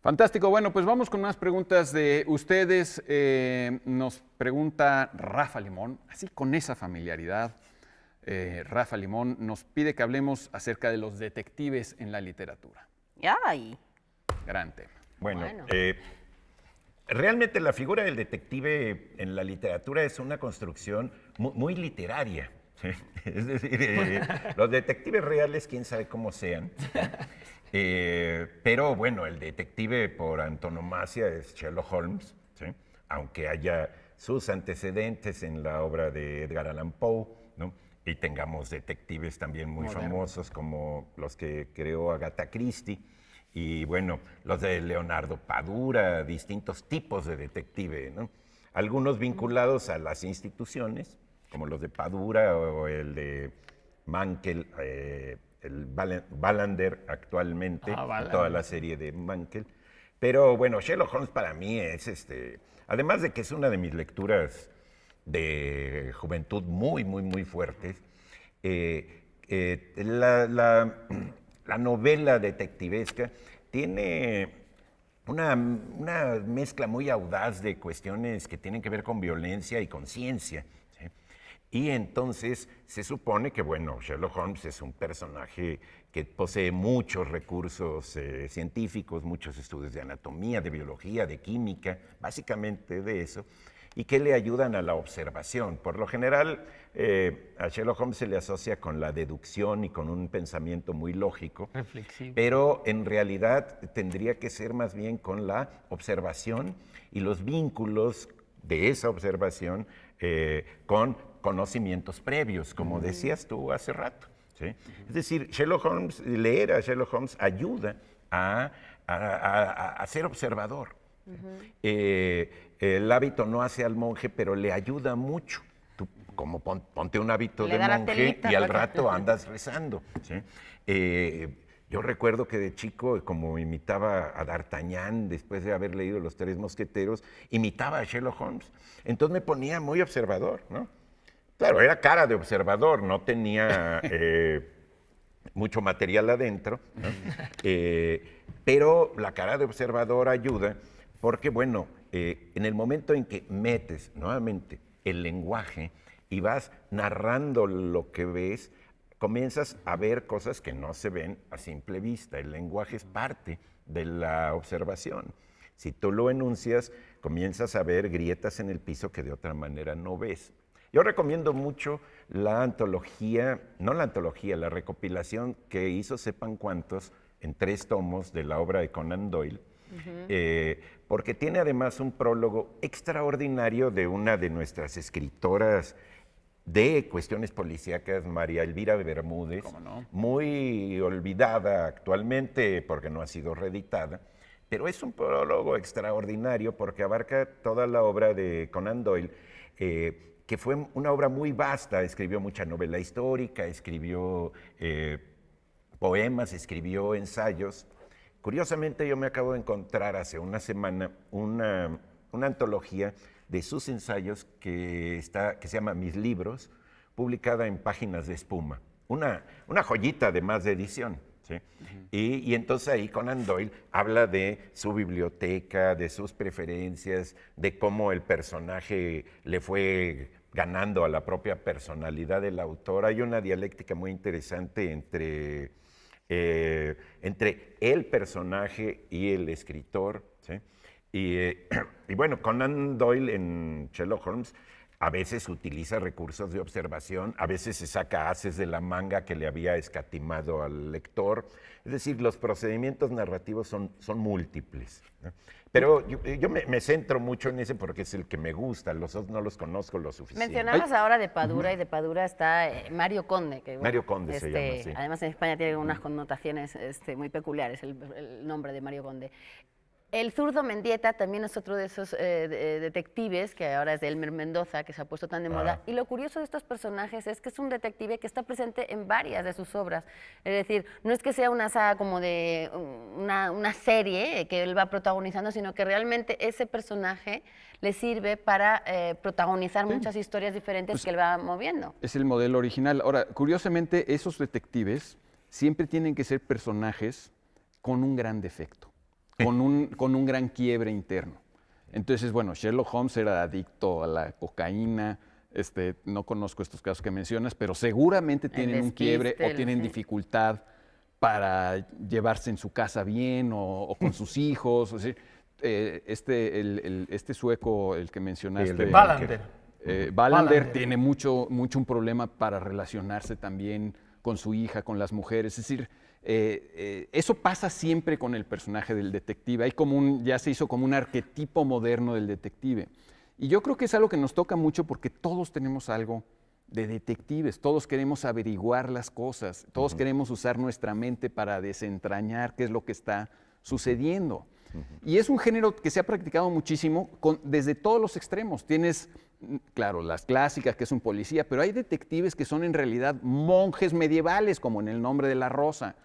Fantástico. Bueno, pues vamos con unas preguntas de ustedes. Nos pregunta Rafa Limón, así con esa familiaridad. Rafa Limón nos pide que hablemos acerca de los detectives en la literatura. ¡Ay! Gran tema. Bueno. Realmente la figura del detective en la literatura es una construcción muy literaria. ¿Sí? Es decir, los detectives reales, quién sabe cómo sean. Pero bueno, el detective por antonomasia es Sherlock Holmes, ¿sí? Aunque haya sus antecedentes en la obra de Edgar Allan Poe, ¿no? Y tengamos detectives también muy famosos como los que creó Agatha Christie. Y bueno, los de Leonardo Padura, distintos tipos de detective, ¿no? Algunos vinculados a las instituciones, como los de Padura o el de Mankell, el Wallander actualmente, toda la serie de Mankell. Pero bueno, Sherlock Holmes para mí es, además de que es una de mis lecturas de juventud muy fuertes, la novela detectivesca tiene una mezcla muy audaz de cuestiones que tienen que ver con violencia y con ciencia. ¿Sí? Y entonces se supone que, bueno, Sherlock Holmes es un personaje que posee muchos recursos científicos, muchos estudios de anatomía, de biología, de química, básicamente de eso, y que le ayudan a la observación. Por lo general, a Sherlock Holmes se le asocia con la deducción y con un pensamiento muy lógico, reflexivo, pero en realidad tendría que ser más bien con la observación y los vínculos de esa observación con conocimimientos previos, como decías tú hace rato. ¿Sí? Es decir, leer a Sherlock Holmes ayuda a ser observador. El hábito no hace al monje, pero le ayuda mucho. Tú, como ponte un hábito de monje y al rato andas rezando. ¿Sí? Yo recuerdo que de chico, como imitaba a D'Artagnan, después de haber leído Los Tres Mosqueteros, imitaba a Sherlock Holmes. Entonces me ponía muy observador, ¿no? Claro, era cara de observador, no tenía mucho material adentro, ¿no? Pero la cara de observador ayuda porque, bueno, en el momento en que metes nuevamente el lenguaje y vas narrando lo que ves, comienzas a ver cosas que no se ven a simple vista. El lenguaje es parte de la observación. Si tú lo enuncias, comienzas a ver grietas en el piso que de otra manera no ves. Yo recomiendo mucho la antología, no la antología, la recopilación que hizo Sepan Cuántos en 3 tomos de la obra de Conan Doyle, porque tiene además un prólogo extraordinario de una de nuestras escritoras de cuestiones policíacas, María Elvira Bermúdez, muy olvidada actualmente porque no ha sido reeditada, pero es un prólogo extraordinario porque abarca toda la obra de Conan Doyle, que fue una obra muy vasta. Escribió mucha novela histórica, escribió poemas, escribió ensayos. Curiosamente, yo me acabo de encontrar hace una semana una antología de sus ensayos que se llama Mis Libros, publicada en Páginas de Espuma. Una joyita además de edición. ¿Sí? Y entonces ahí Conan Doyle habla de su biblioteca, de sus preferencias, de cómo el personaje le fue ganando a la propia personalidad del autor. Hay una dialéctica muy interesante entre el personaje y el escritor. ¿Sí? Y bueno, Conan Doyle en Sherlock Holmes a veces utiliza recursos de observación, a veces se saca ases de la manga que le había escatimado al lector. Es decir, los procedimientos narrativos son múltiples, ¿no? Pero yo me centro mucho en ese porque es el que me gusta, los otros no los conozco lo suficiente. Mencionabas ahora de Padura, y de Padura está Mario Conde. Que, bueno, Mario Conde se llama, sí. Además en España tiene unas connotaciones muy peculiares el nombre de Mario Conde. El zurdo Mendieta también es otro de esos detectives, que ahora es de Elmer Mendoza, que se ha puesto tan de moda. Y lo curioso de estos personajes es que es un detective que está presente en varias de sus obras. Es decir, no es que sea una saga como de una serie que él va protagonizando, sino que realmente ese personaje le sirve para protagonizar muchas historias diferentes que él va moviendo. Es el modelo original. Ahora, curiosamente, esos detectives siempre tienen que ser personajes con un gran defecto. con un gran quiebre interno. Entonces, bueno, Sherlock Holmes era adicto a la cocaína. No conozco estos casos que mencionas, pero seguramente tienen un quiebre o tienen dificultad para llevarse en su casa bien o con sus hijos. O sea, este sueco, el que mencionaste, Wallander, tiene mucho un problema para relacionarse también con su hija, con las mujeres. Es decir, eso pasa siempre con el personaje del detective. Ya se hizo como un arquetipo moderno del detective. Y yo creo que es algo que nos toca mucho porque todos tenemos algo de detectives, todos queremos averiguar las cosas, todos queremos usar nuestra mente para desentrañar qué es lo que está sucediendo. Y es un género que se ha practicado muchísimo desde todos los extremos. Tienes, claro, las clásicas, que es un policía, pero hay detectives que son en realidad monjes medievales, como en El nombre de la rosa.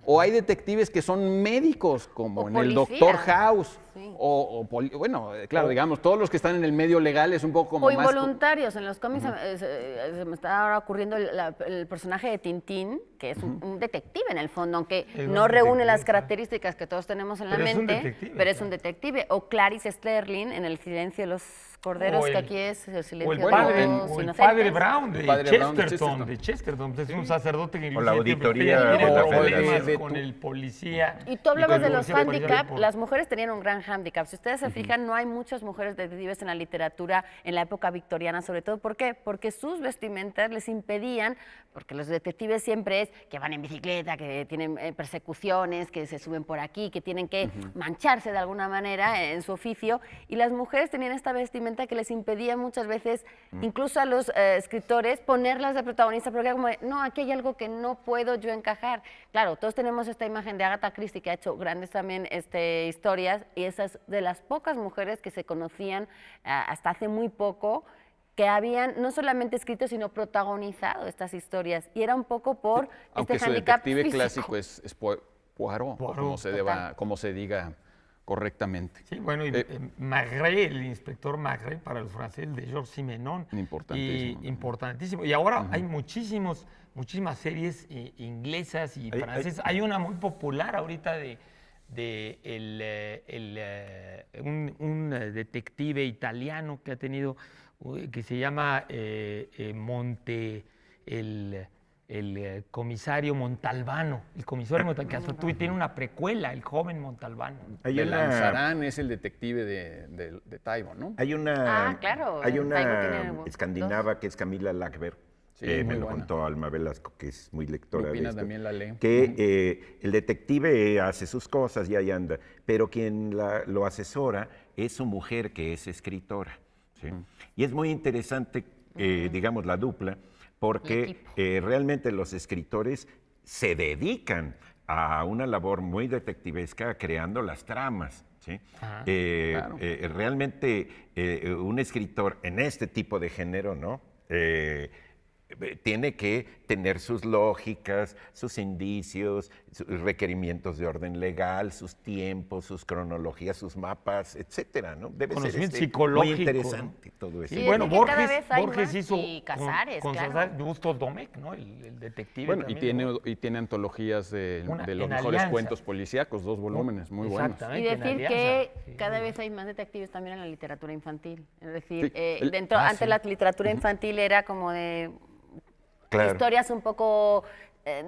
O hay detectives que son médicos, como en el Doctor House. Sí. Bueno, claro, digamos, todos los que están en el medio legal es un poco como más... O involuntarios. En los cómics se me está ahora ocurriendo el personaje de Tintín, que es un detective en el fondo, aunque no reúne las características que todos tenemos en la mente, pero es un detective. O Clarice Sterling en El silencio de los corderos, que aquí es El silencio de los inocentes. El padre Brown de Chesterton, es un sacerdote que o la auditoría de la federación con el policía. Y tú hablabas de los handicap, las mujeres tenían un gran handicap. Si ustedes se fijan, no hay muchas mujeres detectives en la literatura en la época victoriana, sobre todo. ¿Por qué? Porque sus vestimentas les impedían, porque los detectives siempre es que van en bicicleta, que tienen persecuciones, que se suben por aquí, que tienen que mancharse de alguna manera en su oficio, y las mujeres tenían esta vestimenta que les impedía muchas veces, incluso a los escritores, ponerlas de protagonista, porque era como, no, aquí hay algo que no puedo yo encajar. Claro, todos tenemos esta imagen de Agatha Christie, que ha hecho grandes también historias, y esas de las pocas mujeres que se conocían hasta hace muy poco, que habían no solamente escrito, sino protagonizado estas historias. Y era un poco por aunque este handicap detective físico. Clásico es Poirot, como se diga correctamente. Sí, bueno, y Maigret, el inspector Maigret para los franceses de Georges Simenon. Importantísimo. Y ahora hay muchísimas series inglesas y francesas. Hay una muy popular ahorita un detective italiano que ha tenido, que se llama el comisario Montalbano. El comisario Montalbano, que tiene una precuela, El joven Montalbano. Lanzarán es el detective de Taibo, ¿no? Hay una, claro, hay una escandinava que es Camila Lackberg. Sí, me lo contó Alma Velasco, que es muy lectora de esto, también la lee. que el detective hace sus cosas y ahí anda, pero quien lo asesora es su mujer, que es escritora. ¿Sí? Y es muy interesante, digamos, la dupla, porque realmente los escritores se dedican a una labor muy detectivesca creando las tramas. ¿Sí? Claro. Realmente un escritor en este tipo de género, ¿no? Tiene que tener sus lógicas, sus indicios, sus requerimientos de orden legal, sus tiempos, sus cronologías, sus mapas, etcétera, ¿no? Debe ser psicológico, muy interesante todo eso. Sí, bueno, Borges hizo Casares, Justos Domecq, ¿no? El detective. Bueno, también, y tiene antologías de los mejores cuentos policíacos, 2 volúmenes, muy buenos. Y decir que cada vez hay más detectives también en la literatura infantil. Es decir, antes la literatura infantil era como de historias un poco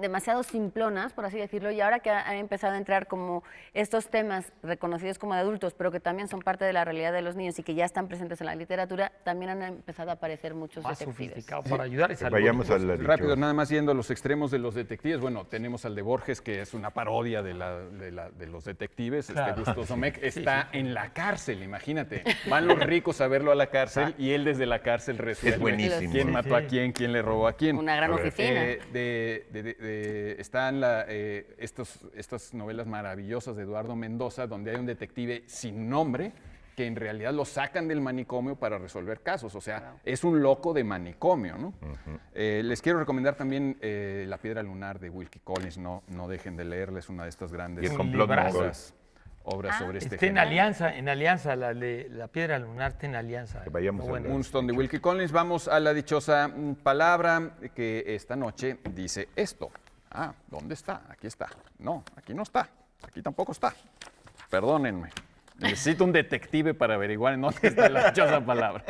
demasiado simplonas, por así decirlo, y ahora que han empezado a entrar como estos temas reconocidos como de adultos, pero que también son parte de la realidad de los niños y que ya están presentes en la literatura, también han empezado a aparecer muchos detectives. Para ayudar a vayamos al rápido, nada más yendo a los extremos de los detectives. Bueno, tenemos al de Borges, que es una parodia de los detectives. Claro. Justos Domecq está en la cárcel, imagínate. Van los ricos a verlo a la cárcel y él desde la cárcel resuelve buenísimo. quién mató a quién le robó a quién. Una gran oficina. Están estas novelas maravillosas de Eduardo Mendoza, donde hay un detective sin nombre que en realidad lo sacan del manicomio para resolver casos. O sea, es un loco de manicomio, ¿no? Les quiero recomendar también La piedra lunar de Wilkie Collins. No dejen de leerla, es una de estas grandes obras sobre este tema. En alianza, la piedra lunar está en alianza. Que vayamos a Moonstone de Wilkie Collins. Vamos a la dichosa palabra que esta noche dice esto. ¿Dónde está? Aquí está. No, aquí no está. Aquí tampoco está. Perdónenme. Necesito un detective para averiguar en dónde está la dichosa palabra.